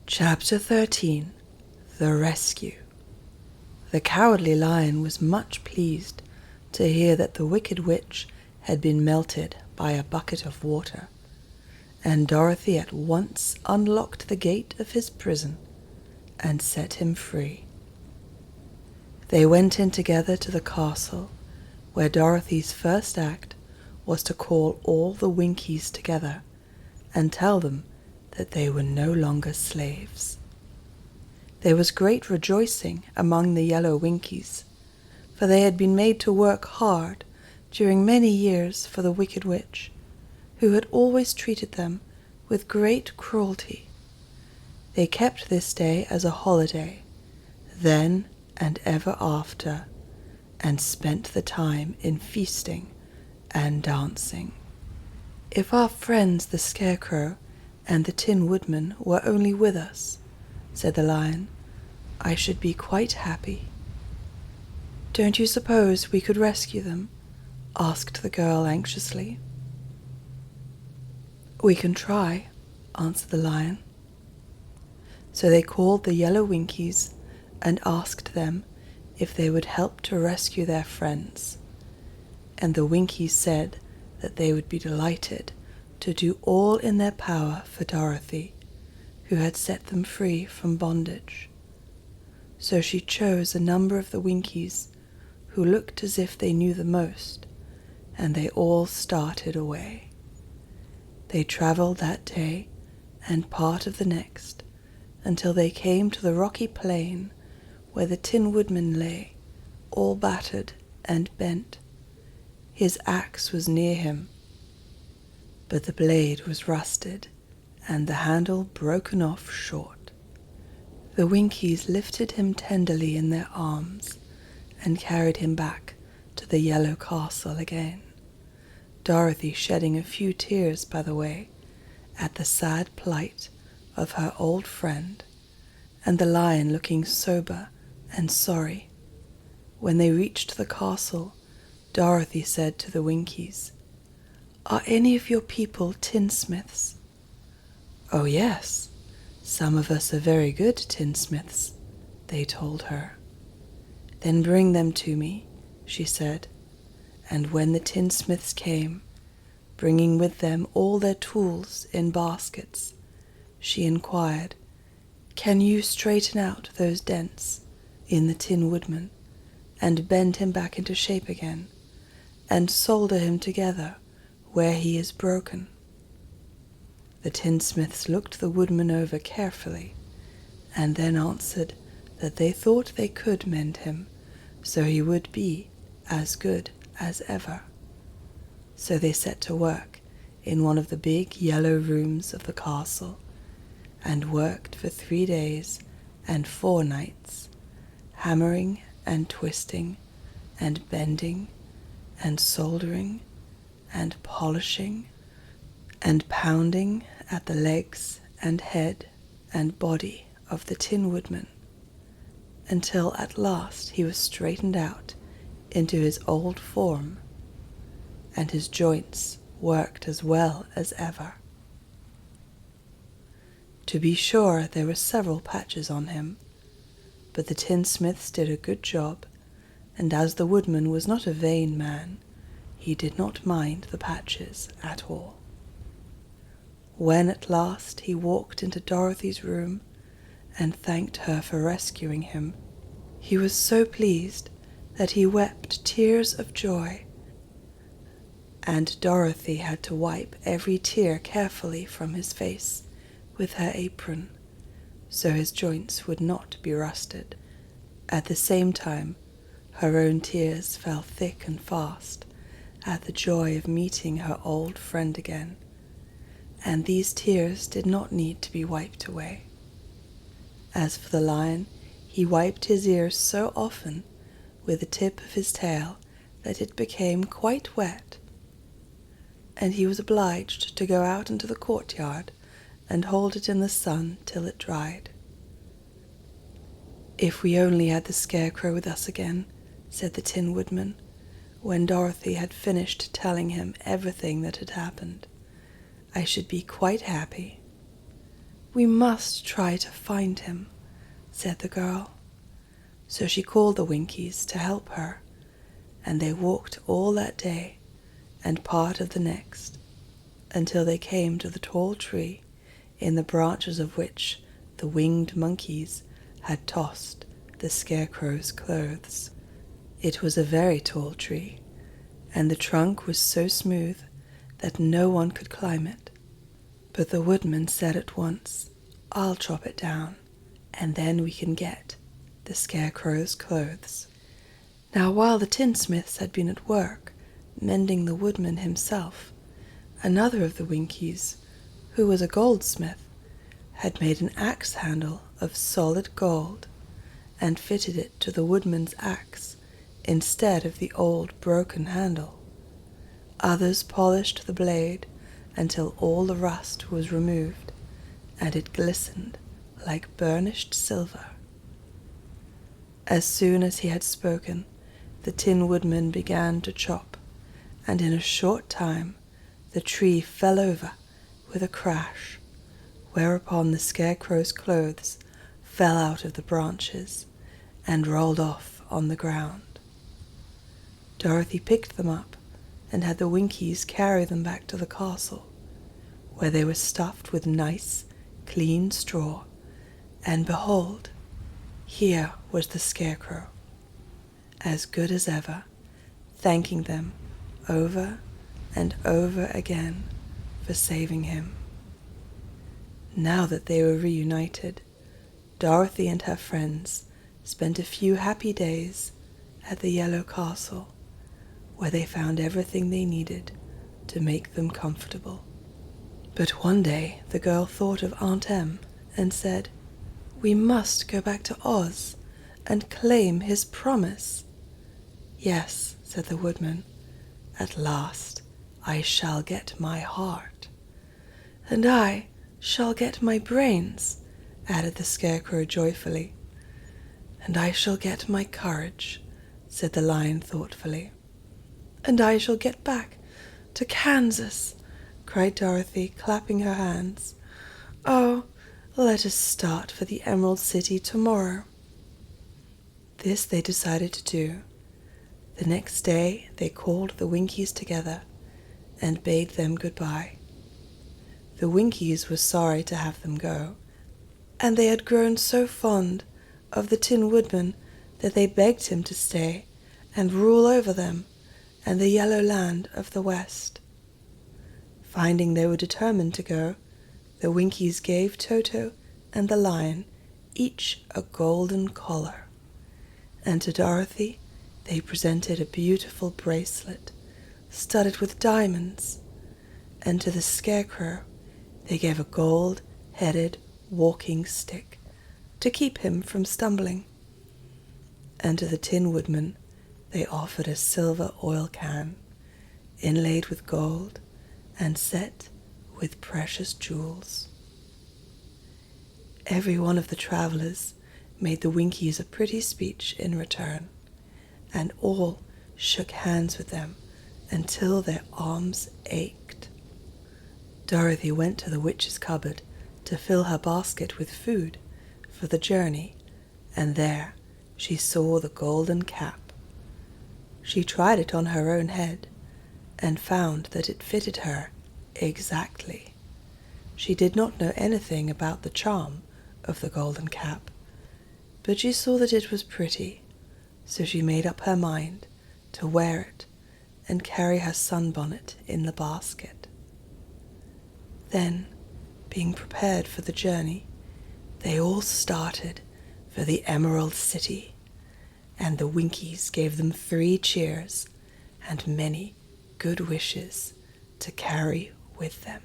Chapter 13. The Rescue. The Cowardly Lion was much pleased to hear that the Wicked Witch had been melted by a bucket of water, and Dorothy at once unlocked the gate of his prison and set him free. They went in together to the castle, where Dorothy's first act was to call all the Winkies together and tell them that they were no longer slaves. There was great rejoicing among the yellow Winkies, for they had been made to work hard during many years for the Wicked Witch, who had always treated them with great cruelty. They kept this day as a holiday, then and ever after, and spent the time in feasting and dancing. "If our friends the Scarecrow and the Tin Woodman were only with us," said the Lion, "I should be quite happy." "Don't you suppose we could rescue them?" asked the girl anxiously. "We can try," answered the Lion. So they called the yellow Winkies and asked them if they would help to rescue their friends, and the Winkies said that they would be delighted to do all in their power for Dorothy, who had set them free from bondage. So she chose a number of the Winkies who looked as if they knew the most, and they all started away. They traveled that day and part of the next until they came to the rocky plain where the Tin Woodman lay, all battered and bent. His axe was near him, but the blade was rusted and the handle broken off short. The Winkies lifted him tenderly in their arms and carried him back to the yellow castle again, Dorothy shedding a few tears by the way at the sad plight of her old friend, and the Lion looking sober and sorry. When they reached the castle, Dorothy said to the Winkies, "Are any of your people tinsmiths?" "Oh yes, some of us are very good tinsmiths," they told her. "Then bring them to me," she said, and when the tinsmiths came, bringing with them all their tools in baskets, she inquired, "Can you straighten out those dents in the Tin Woodman and bend him back into shape again, and solder him together where he is broken?" The tinsmiths looked the woodman over carefully, and then answered that they thought they could mend him so he would be as good as ever. So they set to work in one of the big yellow rooms of the castle, and worked for 3 days and 4 nights, hammering and twisting and bending and soldering and polishing and pounding at the legs and head and body of the Tin Woodman, until at last he was straightened out into his old form, and his joints worked as well as ever. To be sure, there were several patches on him, but the tinsmiths did a good job, and as the woodman was not a vain man, he did not mind the patches at all. When at last he walked into Dorothy's room and thanked her for rescuing him, he was so pleased that he wept tears of joy, and Dorothy had to wipe every tear carefully from his face with her apron, so his joints would not be rusted. At the same time, her own tears fell thick and fast at the joy of meeting her old friend again, and these tears did not need to be wiped away. As for the Lion, he wiped his ears so often with the tip of his tail that it became quite wet, and he was obliged to go out into the courtyard and hold it in the sun till it dried. "If we only had the Scarecrow with us again," said the Tin Woodman, when Dorothy had finished telling him everything that had happened, "I should be quite happy. "We must try to find him," said the girl. So she called the Winkies to help her, and they walked all that day and part of the next, until they came to the tall tree in the branches of which the winged monkeys had tossed the Scarecrow's clothes. It was a very tall tree, and the trunk was so smooth that no one could climb it. But the woodman said at once, "I'll chop it down, and then we can get the Scarecrow's clothes." Now while the tinsmiths had been at work mending the woodman himself, another of the Winkies, who was a goldsmith, had made an axe handle of solid gold and fitted it to the woodman's axe instead of the old broken handle. Others polished the blade until all the rust was removed and it glistened like burnished silver. As soon as he had spoken, the Tin Woodman began to chop, and in a short time the tree fell over with a crash, whereupon the Scarecrow's clothes fell out of the branches and rolled off on the ground. Dorothy picked them up and had the Winkies carry them back to the castle, where they were stuffed with nice, clean straw, and behold, here was the Scarecrow, as good as ever, thanking them over and over again for saving him. Now that they were reunited, Dorothy and her friends spent a few happy days at the Yellow Castle, where they found everything they needed to make them comfortable. But one day the girl thought of Aunt Em and said, "We must go back to Oz and claim his promise." "Yes," said the woodman, "at last I shall get my heart." "And I shall get my brains," added the Scarecrow joyfully. "And I shall get my courage," said the Lion thoughtfully. "And I shall get back to Kansas," cried Dorothy, clapping her hands. "Oh, let us start for the Emerald City tomorrow." This they decided to do. The next day they called the Winkies together and bade them goodbye. The Winkies were sorry to have them go, and they had grown so fond of the Tin Woodman that they begged him to stay and rule over them and the yellow land of the West. Finding they were determined to go, the Winkies gave Toto and the Lion each a golden collar, and to Dorothy they presented a beautiful bracelet studded with diamonds, and to the Scarecrow they gave a gold-headed walking stick to keep him from stumbling, and to the Tin Woodman they offered a silver oil can inlaid with gold and set with precious jewels. Every one of the travelers made the Winkies a pretty speech in return, and all shook hands with them until their arms ached. Dorothy went to the witch's cupboard to fill her basket with food for the journey, and there she saw the golden cap. She tried it on her own head and found that it fitted her exactly. She did not know anything about the charm of the golden cap, but she saw that it was pretty, so she made up her mind to wear it and carry her sunbonnet in the basket. Then, being prepared for the journey, they all started for the Emerald City, and the Winkies gave them 3 cheers and many good wishes to carry with them.